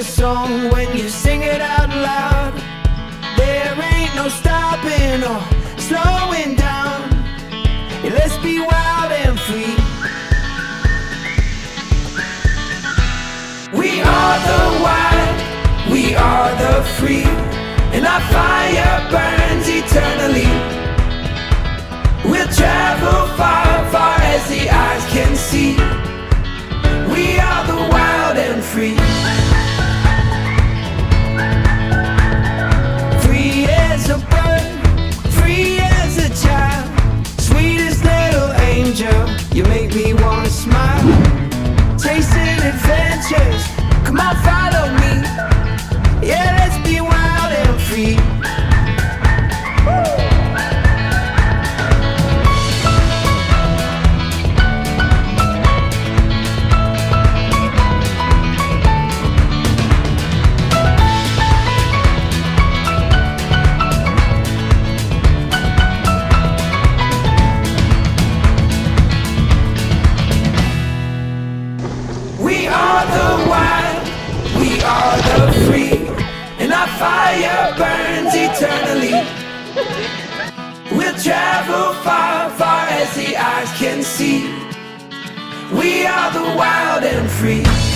song when you sing it out loud. There ain't no stopping or slowing down. Yeah, let's be wild and free. We are the wild, we are the free, and our fire burns eternally. We'll travel far, far as the eyes can see. We are the wild and free. Free as a bird, free as a child. Sweetest little angel, you make me wanna smile. Chasing adventures, come on follow me. Yeah, let's be wild and free. We are the wild, we are the free, and our fire burns eternally. We'll travel far, far as the eyes can see. We are the wild and free.